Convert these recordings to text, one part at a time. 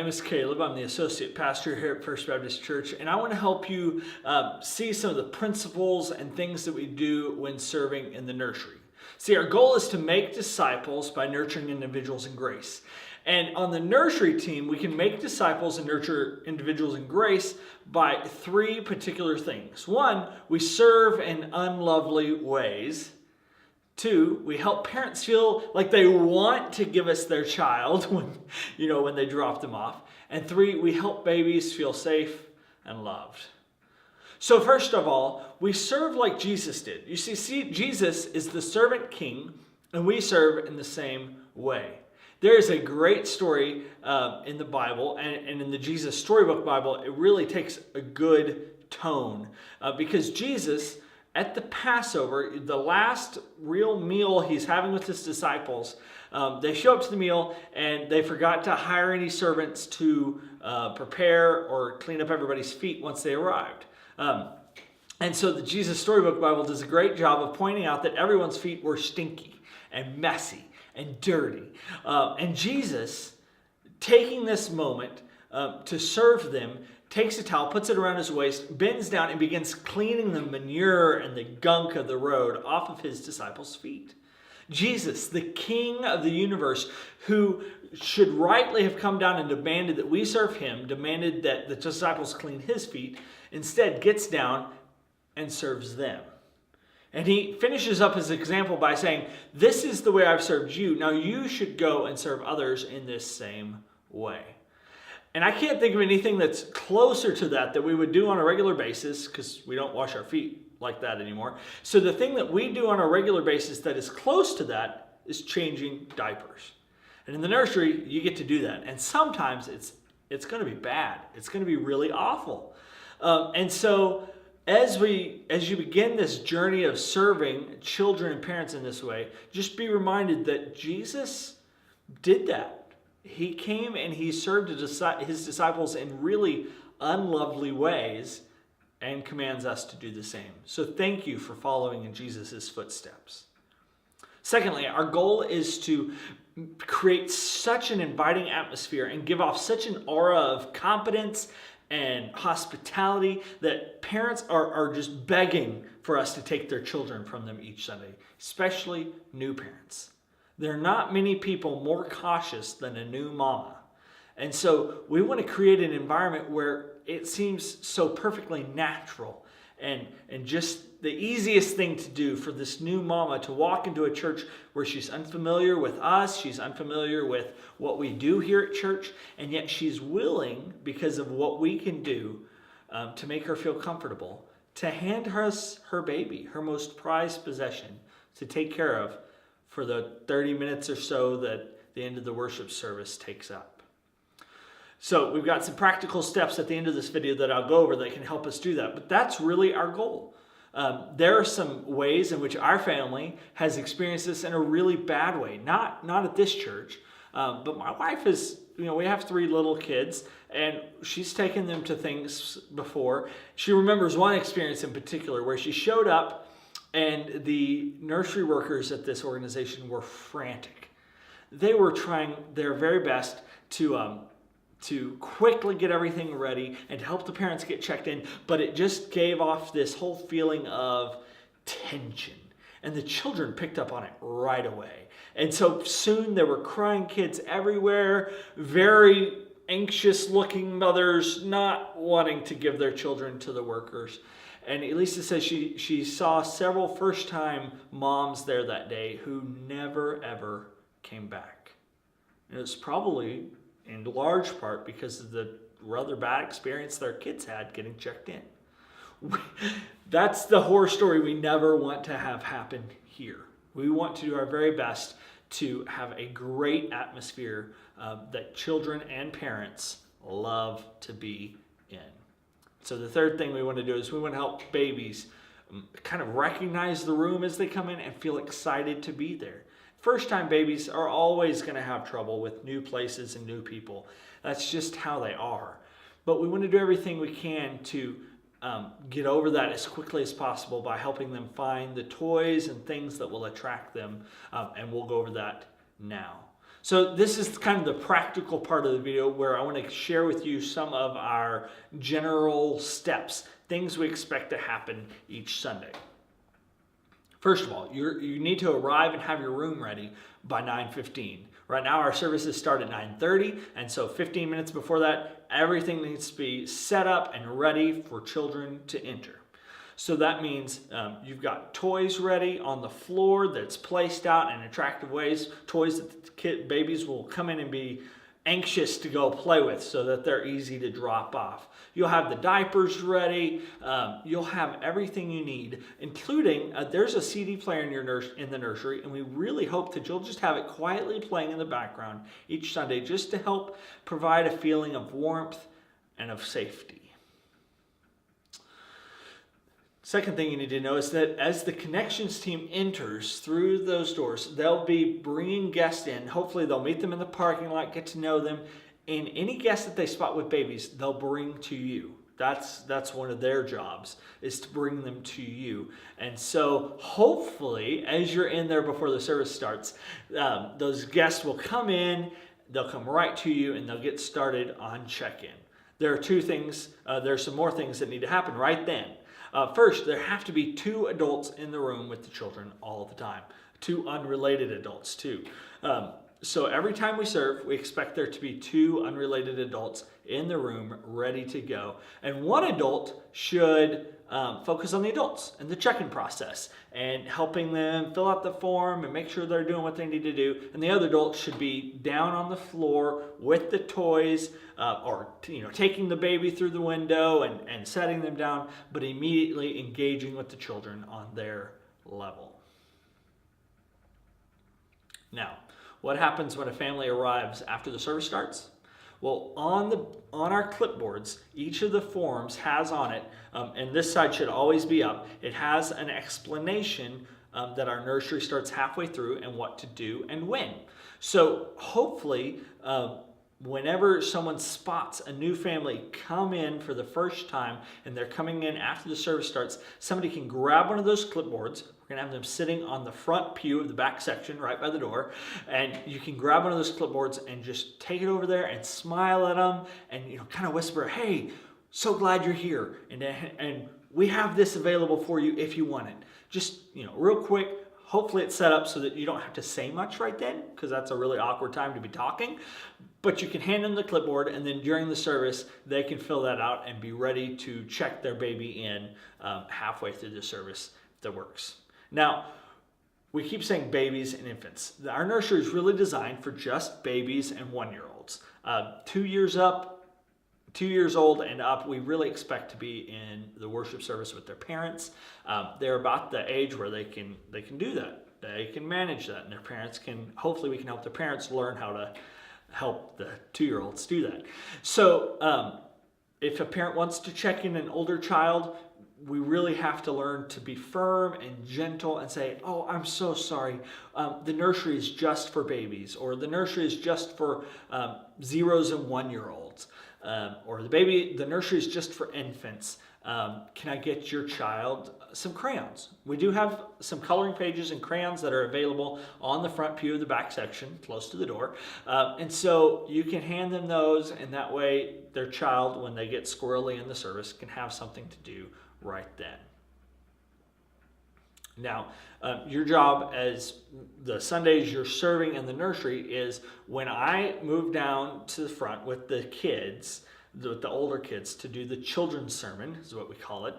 name is Caleb. I'm the associate pastor here at First Baptist Church, and I want to help you see some of the principles and things that we do when serving in the nursery. See, our goal is to make disciples by nurturing individuals in grace. And on the nursery team, we can make disciples and nurture individuals in grace by three particular things. One, we serve in unlovely ways. Two, we help parents feel like they want to give us their child when they drop them off. And three, we help babies feel safe and loved. So first of all, we serve like Jesus did. You see, Jesus is the servant king, and we serve in the same way. There is a great story in the Bible, and in the Jesus Storybook Bible, it really takes a good tone because Jesus, at the Passover, the last real meal he's having with his disciples, they show up to the meal and they forgot to hire any servants to prepare or clean up everybody's feet once they arrived. And so the Jesus Storybook Bible does a great job of pointing out that everyone's feet were stinky and messy and dirty. And Jesus, taking this moment to serve them, takes a towel, puts it around his waist, bends down, and begins cleaning the manure and the gunk of the road off of his disciples' feet. Jesus, the King of the universe, who should rightly have come down and demanded that we serve him, demanded that the disciples clean his feet, instead gets down and serves them. And he finishes up his example by saying, "This is the way I've served you. Now you should go and serve others in this same way." And I can't think of anything that's closer to that we would do on a regular basis, because we don't wash our feet like that anymore. So the thing that we do on a regular basis that is close to that is changing diapers. And in the nursery, you get to do that. And sometimes it's going to be bad. It's going to be really awful. And so as you begin this journey of serving children and parents in this way, just be reminded that Jesus did that. He came and he served his disciples in really unlovely ways and commands us to do the same. So thank you for following in Jesus' footsteps. Secondly, our goal is to create such an inviting atmosphere and give off such an aura of competence and hospitality that parents are just begging for us to take their children from them each Sunday, especially new parents. There are not many people more cautious than a new mama. And so we want to create an environment where it seems so perfectly natural and just the easiest thing to do for this new mama to walk into a church where she's unfamiliar with us, she's unfamiliar with what we do here at church, and yet she's willing, because of what we can do to make her feel comfortable, to hand us her baby, her most prized possession, to take care of for the 30 minutes or so that the end of the worship service takes up. So we've got some practical steps at the end of this video that I'll go over that can help us do that. But that's really our goal. There are some ways in which our family has experienced this in a really bad way. Not at this church, but my wife is, we have 3 little kids, and she's taken them to things before. She remembers one experience in particular where she showed up and the nursery workers at this organization were frantic. They were trying their very best to quickly get everything ready and to help the parents get checked in, but it just gave off this whole feeling of tension. And the children picked up on it right away. And so soon there were crying kids everywhere, very anxious looking mothers not wanting to give their children to the workers. And Elisa says she saw several first-time moms there that day who never, ever came back. And it was probably in large part because of the rather bad experience their kids had getting checked in. That's the horror story we never want to have happen here. We want to do our very best to have a great atmosphere that children and parents love to be in. So the third thing we want to do is we want to help babies kind of recognize the room as they come in and feel excited to be there. First-time babies are always going to have trouble with new places and new people. That's just how they are. But we want to do everything we can to get over that as quickly as possible by helping them find the toys and things that will attract them. And we'll go over that now. So this is kind of the practical part of the video where I want to share with you some of our general steps, things we expect to happen each Sunday. First of all, you need to arrive and have your room ready by 9:15. Right now our services start at 9:30, and so 15 minutes before that, everything needs to be set up and ready for children to enter. So that means you've got toys ready on the floor that's placed out in attractive ways, toys that babies will come in and be anxious to go play with so that they're easy to drop off. You'll have the diapers ready. You'll have everything you need, including there's a CD player in the nursery, and we really hope that you'll just have it quietly playing in the background each Sunday just to help provide a feeling of warmth and of safety. Second thing you need to know is that as the connections team enters through those doors, they'll be bringing guests in. Hopefully they'll meet them in the parking lot, get to know them, and any guests that they spot with babies, they'll bring to you. That's one of their jobs, is to bring them to you. And so hopefully as you're in there before the service starts, those guests will come in, they'll come right to you, and they'll get started on check-in. There are there's some more things that need to happen right then. First, there have to be 2 adults in the room with the children all the time. 2 unrelated adults too. So every time we serve, we expect there to be 2 unrelated adults in the room ready to go. And 1 adult should focus on the adults and the check-in process and helping them fill out the form and make sure they're doing what they need to do. And the other adult should be down on the floor with the toys or taking the baby through the window and setting them down, but immediately engaging with the children on their level. Now, what happens when a family arrives after the service starts? Well, on our clipboards, each of the forms has on it, and this side should always be up, it has an explanation that our nursery starts halfway through and what to do and when. So hopefully, whenever someone spots a new family come in for the first time and they're coming in after the service starts, somebody can grab one of those clipboards. We're going to have them sitting on the front pew of the back section right by the door, and you can grab one of those clipboards and just take it over there and smile at them and kind of whisper, "Hey, so glad you're here, and we have this available for you if you want it." Just real quick. Hopefully it's set up so that you don't have to say much right then, because that's a really awkward time to be talking. But you can hand them the clipboard, and then during the service, they can fill that out and be ready to check their baby in halfway through the service if that works. Now, we keep saying babies and infants. Our nursery is really designed for just babies and 1-year-olds. 2 years old and up, we really expect to be in the worship service with their parents. They're about the age where they can do that. They can manage that, and their parents hopefully we can help their parents learn how to help the 2-year-olds do that. So if a parent wants to check in an older child, we really have to learn to be firm and gentle and say, "Oh, I'm so sorry. The nursery is just for babies," or "The nursery is just for 0s and 1-year-olds." Or the nursery is just for infants. Can I get your child some crayons? We do have some coloring pages and crayons that are available on the front pew of the back section, close to the door. And so you can hand them those, and that way their child, when they get squirrely in the service, can have something to do right then. Now, your job as the Sundays you're serving in the nursery is when I move down to the front with the kids, with the older kids, to do the children's sermon, is what we call it.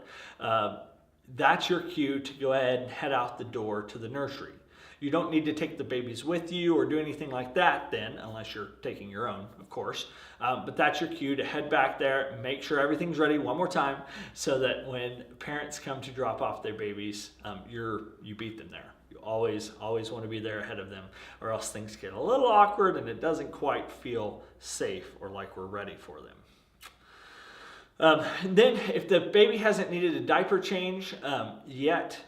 That's your cue to go ahead and head out the door to the nursery. You don't need to take the babies with you or do anything like that then, unless you're taking your own, of course. But that's your cue to head back there and make sure everything's ready one more time so that when parents come to drop off their babies, you beat them there. You always want to be there ahead of them, or else things get a little awkward and it doesn't quite feel safe or like we're ready for them. Then if the baby hasn't needed a diaper change yet,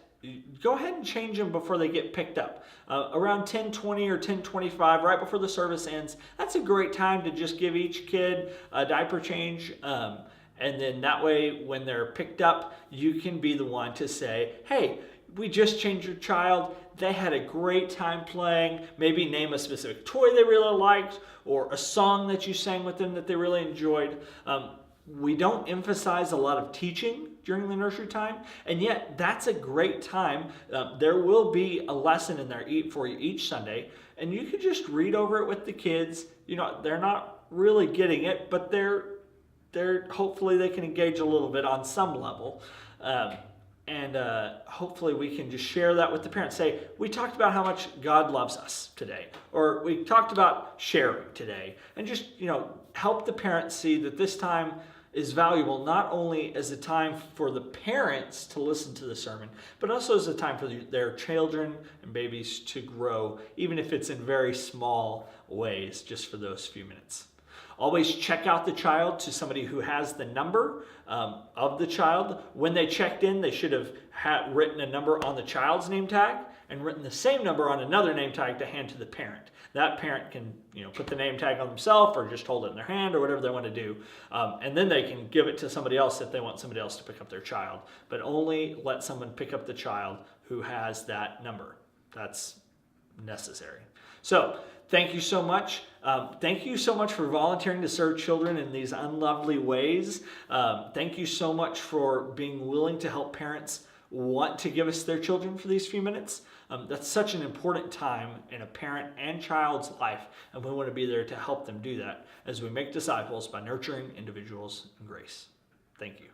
go ahead and change them before they get picked up. Around 10:20 or 10:25, right before the service ends, that's a great time to just give each kid a diaper change. And then that way, when they're picked up, you can be the one to say, "Hey, we just changed your child. They had a great time playing. Maybe name a specific toy they really liked or a song that you sang with them that they really enjoyed. We don't emphasize a lot of teaching during the nursery time, and yet that's a great time. There will be a lesson in there for you each Sunday, and you can just read over it with the kids. They're not really getting it, but they're hopefully they can engage a little bit on some level. And hopefully we can just share that with the parents. Say, we talked about how much God loves us today, or we talked about sharing today, and just help the parents see that this time is valuable not only as a time for the parents to listen to the sermon, but also as a time for their children and babies to grow, even if it's in very small ways, just for those few minutes. Always check out the child to somebody who has the number of the child. When they checked in, they should have written a number on the child's name tag and written the same number on another name tag to hand to the parent. That parent can put the name tag on themselves or just hold it in their hand or whatever they want to do. And then they can give it to somebody else if they want somebody else to pick up their child. But only let someone pick up the child who has that number. That's necessary. So thank you so much. Thank you so much for volunteering to serve children in these unlovely ways. Thank you so much for being willing to help parents want to give us their children for these few minutes. That's such an important time in a parent and child's life, and we want to be there to help them do that as we make disciples by nurturing individuals in grace. Thank you.